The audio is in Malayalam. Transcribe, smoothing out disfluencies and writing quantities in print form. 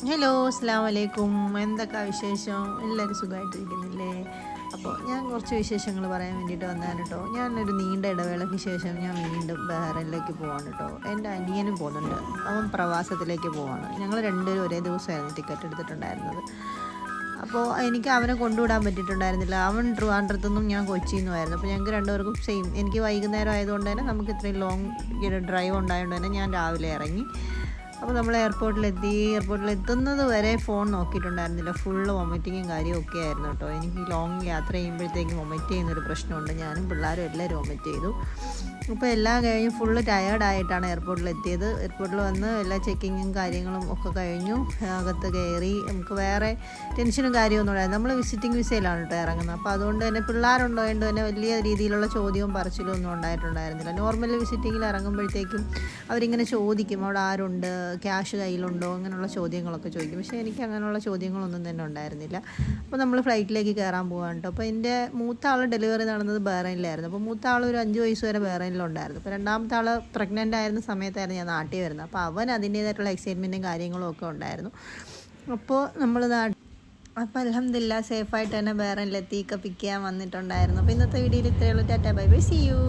ഹലോ, അസ്സലാമു അലൈക്കും. എന്തൊക്കെ വിശേഷം? എല്ലാവരും സുഖമായിട്ടിരിക്കുന്നില്ലേ? അപ്പോൾ ഞാൻ കുറച്ച് വിശേഷങ്ങൾ പറയാൻ വേണ്ടിയിട്ട് വന്നതാണ് കേട്ടോ. ഞാനൊരു നീണ്ട ഇടവേളയ്ക്ക് ശേഷം ഞാൻ വീണ്ടും ബഹ്റൈനിലേക്ക് പോവാണ് കേട്ടോ. എൻ്റെ അനിയനും പോകുന്നുണ്ട്. അവൻ പ്രവാസത്തിലേക്ക് പോവാണ്. ഞങ്ങൾ രണ്ടുപേരും ഒരേ ദിവസമായിരുന്നു ടിക്കറ്റ് എടുത്തിട്ടുണ്ടായിരുന്നത്. അപ്പോൾ എനിക്ക് അവനെ കൊണ്ടുവിടാൻ പറ്റിയിട്ടുണ്ടായിരുന്നില്ല. അവൻ ട്രിവാൻഡ്രത്തു നിന്നും ഞാൻ കൊച്ചിയിൽ നിന്നുമായിരുന്നു. അപ്പോൾ ഞങ്ങൾക്ക് രണ്ടുപേർക്കും സെയിം. എനിക്ക് വൈകുന്നേരം ആയതുകൊണ്ട് തന്നെ നമുക്ക് ഇത്രയും ലോങ് ഡ്രൈവ് ഉണ്ടായതുകൊണ്ട് തന്നെ ഞാൻ രാവിലെ ഇറങ്ങി. അപ്പോൾ നമ്മൾ എയർപോർട്ടിലെത്തുന്നത് വരെ ഫോൺ നോക്കിയിട്ടുണ്ടായിരുന്നില്ല. ഫുള്ള് വൊമിറ്റിങ്ങും കാര്യമൊക്കെ ആയിരുന്നു കേട്ടോ. എനിക്ക് ലോങ് യാത്ര ചെയ്യുമ്പോഴത്തേക്കും വൊമിറ്റ് ചെയ്യുന്നൊരു പ്രശ്നമുണ്ട്. ഞാനും പിള്ളേരും എല്ലാവരും വൊമിറ്റ് ചെയ്തു. അപ്പോൾ എല്ലാം കഴിഞ്ഞ് ഫുള്ള് ടയേർഡായിട്ടാണ് എയർപോർട്ടിലെത്തിയത്. എയർപോർട്ടിൽ വന്ന് എല്ലാ ചെക്കിങ്ങും കാര്യങ്ങളും ഒക്കെ കഴിഞ്ഞു. അകത്ത് കയറി നമുക്ക് വേറെ ടെൻഷനും കാര്യമൊന്നും ഉണ്ടായിരുന്നു. നമ്മൾ വിസിറ്റിംഗ് വിസയിലാണ് കേട്ടോ ഇറങ്ങുന്നത്. അപ്പോൾ അതുകൊണ്ട് തന്നെ പിള്ളേരുണ്ടായതുകൊണ്ട് തന്നെ വലിയ രീതിയിലുള്ള ചോദ്യവും പറച്ചിലും ഒന്നും ഉണ്ടായിട്ടുണ്ടായിരുന്നില്ല. നോർമൽ വിസിറ്റിങ്ങിൽ ഇറങ്ങുമ്പോഴത്തേക്കും അവരിങ്ങനെ ചോദിക്കും അവിടെ ആരുണ്ട്, ക്യാഷ് കയ്യിലുണ്ടോ, അങ്ങനെയുള്ള ചോദ്യങ്ങളൊക്കെ ചോദിക്കും. പക്ഷേ എനിക്ക് അങ്ങനെയുള്ള ചോദ്യങ്ങളൊന്നും തന്നെ ഉണ്ടായിരുന്നില്ല. അപ്പോൾ നമ്മൾ ഫ്ലൈറ്റിലേക്ക് കയറാൻ പോകാൻ കേട്ടോ. അപ്പോൾ എൻ്റെ മൂത്ത ആൾ ഡെലിവറി നടന്നത് ബഹ്റൈനിലായിരുന്നു. അപ്പോൾ മൂത്ത ആൾ ഒരു 5 വയസ്സ് വരെ ബഹ്റൈനിലുണ്ടായിരുന്നു. അപ്പോൾ രണ്ടാമത്തെ ആൾ പ്രഗ്നൻ്റ് ആയിരുന്ന സമയത്തായിരുന്നു ഞാൻ നാട്ടിൽ വരുന്നത്. അപ്പോൾ അവൻ അതിൻ്റേതായിട്ടുള്ള എക്സൈറ്റ്മെൻറ്റും കാര്യങ്ങളും ഒക്കെ ഉണ്ടായിരുന്നു. അപ്പോൾ അപ്പോൾ അൽഹംദുലില്ലാ സേഫായിട്ട് തന്നെ ബഹ്റൈനിലെത്തി പിക്ക് ചെയ്യാൻ വന്നിട്ടുണ്ടായിരുന്നു. അപ്പോൾ ഇന്നത്തെ വീഡിയോയിൽ ഇത്രയേ ഉള്ളൂ. Tata bye bye, see U.